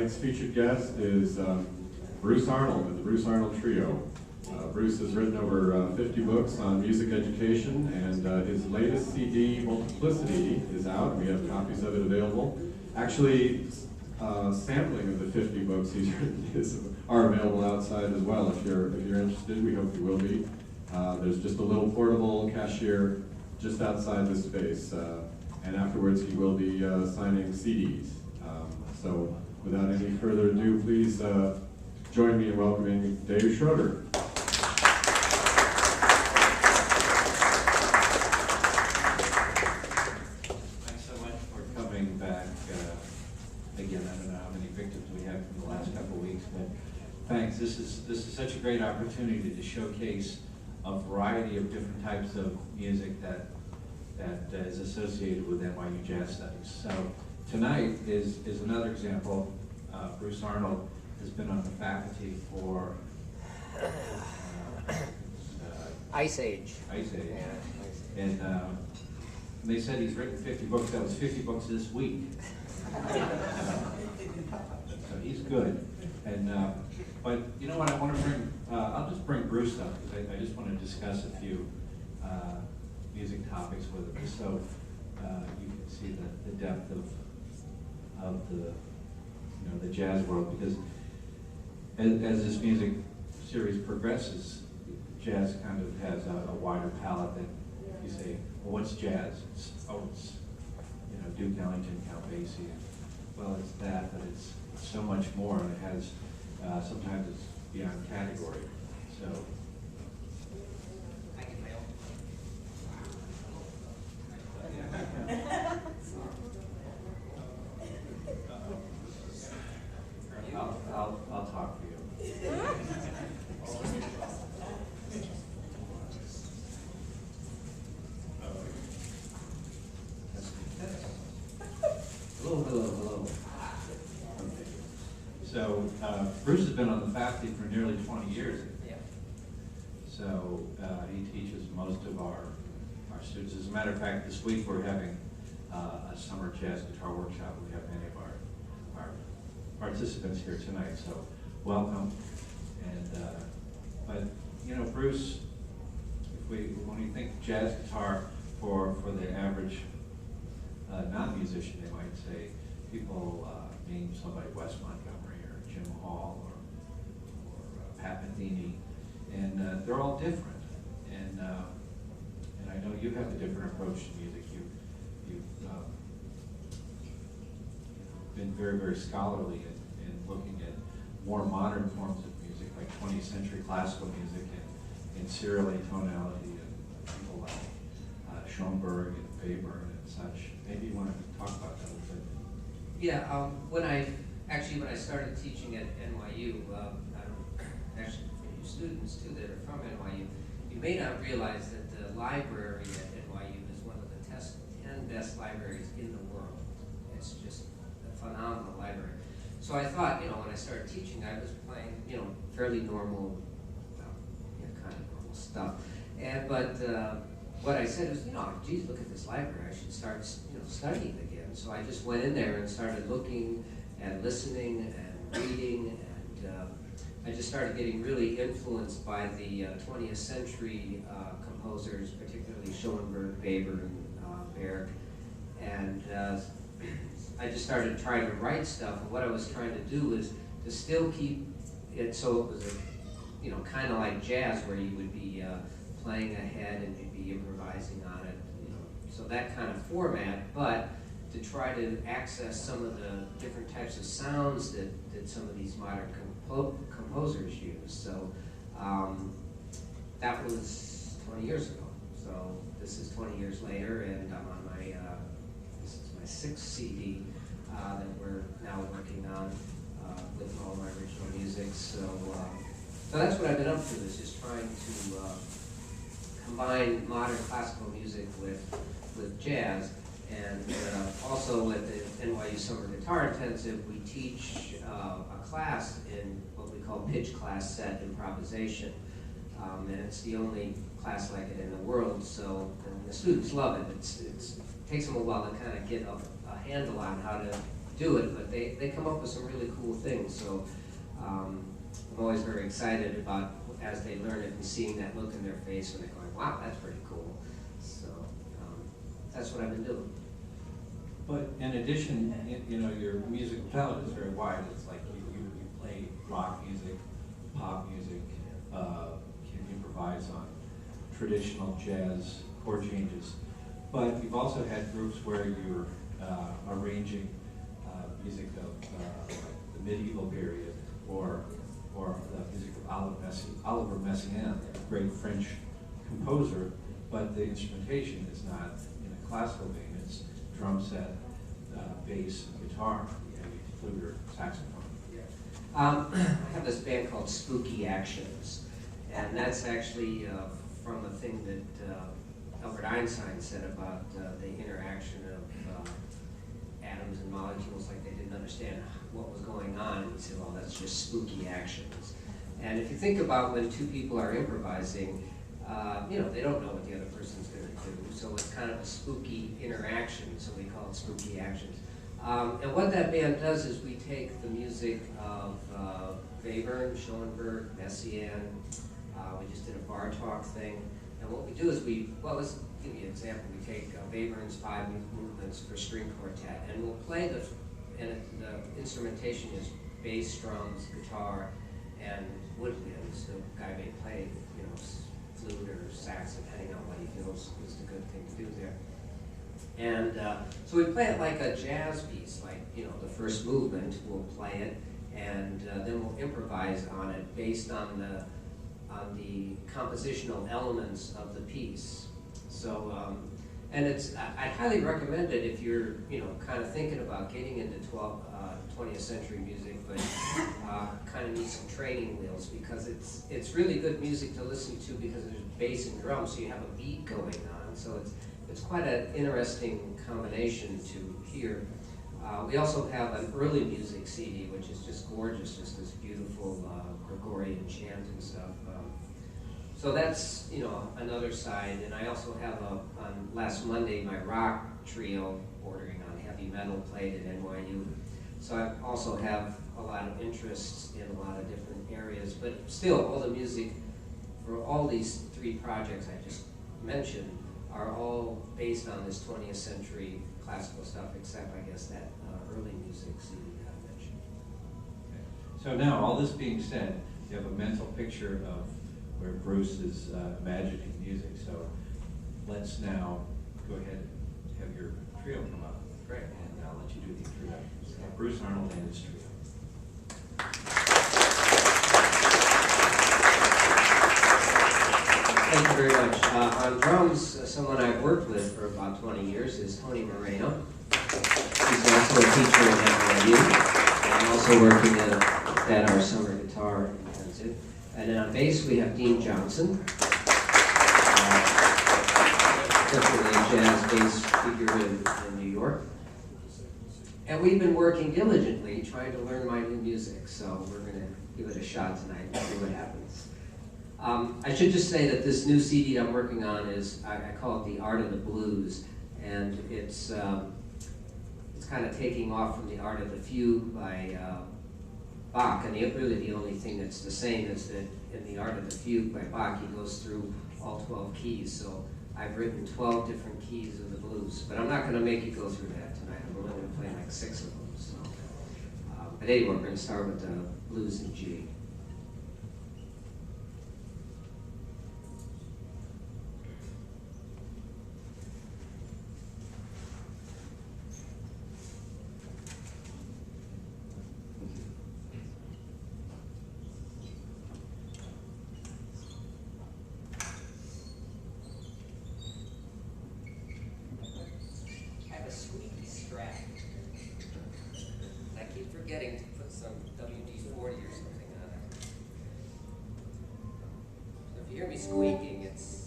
Tonight's featured guest is Bruce Arnold and the Bruce Arnold Trio. Bruce has written over 50 books on music education, and his latest CD, Multiplicity, is out. We have copies of it available. Actually, sampling of the 50 books he's written are available outside as well. If you're interested, we hope you will be. There's just a little portable cashier just outside this space, and afterwards he will be signing CDs. So without any further ado, please join me in welcoming Dave Schroeder. Thanks so much for coming back. Again, I don't know how many victims we have from the last couple of weeks, but thanks. This is such a great opportunity to showcase a variety of different types of music that is associated with NYU Jazz Studies. So tonight is another example. Bruce Arnold has been on the faculty for Ice Age. Ice Age. Yeah, And they said he's written 50 books. That was 50 books this week. So he's good. And but you know what, I want to bring, I'll just bring Bruce up because I just want to discuss a few music topics with him, just so you can see the depth of the jazz world. Because as this music series progresses, jazz kind of has a wider palette than you say, well, what's jazz? It's Duke Ellington, Count Basie. Well, it's that, but it's so much more, and it has sometimes it's beyond category. So. I'll talk for you. Hello. Okay. So Bruce has been on the faculty for nearly 20 years. yeah. So he teaches most of our students. As a matter of fact, this week we're having a summer jazz guitar workshop. We have many of our participants here tonight, so welcome. And but Bruce, when you think jazz guitar for the average non-musician, they might say people name somebody Wes Montgomery or Jim Hall or Pat Metheny, and they're all different. And I know you have a different approach to music. You've been very, very scholarly in looking at more modern forms of music, like 20th century classical music and serial atonality, and people like Schoenberg and Weber and such. Maybe you want to talk about that a little bit. Yeah, when I started teaching at NYU, actually for you students too that are from NYU, you may not realize that the library at NYU is one of the 10 best libraries in the world. It's just a phenomenal library. So I thought, when I started teaching, I was playing, fairly normal, kind of normal stuff. But what I said was, geez, look at this library. I should start, studying again. So I just went in there and started looking and listening and reading, and I just started getting really influenced by the 20th century composers, particularly Schoenberg, Weber, and Berg. And I just started trying to write stuff. And what I was trying to do is to still keep it so it was kind of like jazz, where you would be playing ahead and you'd be improvising on it, so that kind of format, but to try to access some of the different types of sounds that some of these modern composers use. So that was 20 years ago. So this is 20 years later, and I'm on my, this is my 6th CD that we're now working on with all my original music. So that's what I've been up to, is just trying to combine modern classical music with jazz. And also at the NYU Summer Guitar Intensive, we teach a class in what we call pitch class set improvisation. And it's the only class like it in the world, so the students love it. It takes them a while to kind of get a handle on how to do it, but they come up with some really cool things. So I'm always very excited about as they learn it and seeing that look in their face when they're going, wow, that's pretty cool. So that's what I've been doing. But in addition, you know, your musical palette is very wide. It's like you play rock music, pop music, can improvise on traditional jazz chord changes. But you've also had groups where you're arranging music of like the medieval period or the music of Oliver Messiaen, a great French composer, but the instrumentation is not in a classical vein. It's drum set, bass, and guitar, maybe flute or saxophone. I have this band called Spooky Actions, and that's actually from a thing that Albert Einstein said about the interaction of atoms and molecules, like they didn't understand what was going on, and he said, well, that's just spooky actions. And if you think about when two people are improvising, you know, they don't know what the other person's going to do, so it's kind of a spooky interaction, so we call it Spooky Actions. And what that band does is we take the music of Webern, Schoenberg, Messiaen. We just did a bar talk thing, and what we do is let's give you an example. We take Webern's 5 movements for string quartet, and we'll play the instrumentation is bass, drums, guitar, and woodwinds. The guy may play, you know, flute or sax, depending on what he feels is the good thing to do there. And so we play it like a jazz piece, like, you know, the first movement, we'll play it, and then we'll improvise on it based on the compositional elements of the piece. So, and I'd highly recommend it if you're, you know, kind of thinking about getting into 20th century music, but kind of need some training wheels, because it's really good music to listen to because there's bass and drums, so you have a beat going on. So it's quite an interesting combination to hear. We also have an early music CD, which is just gorgeous, just this beautiful Gregorian chant and stuff. So that's, you know, another side. And I also have on last Monday, my rock trio bordering on heavy metal played at NYU. So I also have a lot of interests in a lot of different areas, but still all the music for all these 3 projects I just mentioned are all based on this 20th century classical stuff, except I guess that early music CD that I mentioned. Okay. So now, all this being said, you have a mental picture of where Bruce is imagining music. So let's now go ahead and have your trio come up. Great. And I'll let you do the introductions. Bruce Arnold and his trio. Thank you very much. On drums, someone I've worked with for about 20 years is Tony Moreno. He's also a teacher at NYU. I'm also working at our summer guitar intensive. And then on bass, we have Dean Johnson. Definitely a jazz bass figure in New York. And we've been working diligently trying to learn my new music, so we're going to give it a shot tonight and see what happens. I should just say that this new CD I'm working on is, I call it The Art of the Blues, and it's kind of taking off from The Art of the Fugue by Bach, and really the only thing that's the same is that in The Art of the Fugue by Bach, he goes through all 12 keys, so I've written 12 different keys of the blues, but I'm not going to make you go through that tonight. I'm only going to play like 6 of them. So, but anyway, we're going to start with the blues in G. Forgetting to put some WD-40 or something on it. So if you hear me squeaking, it's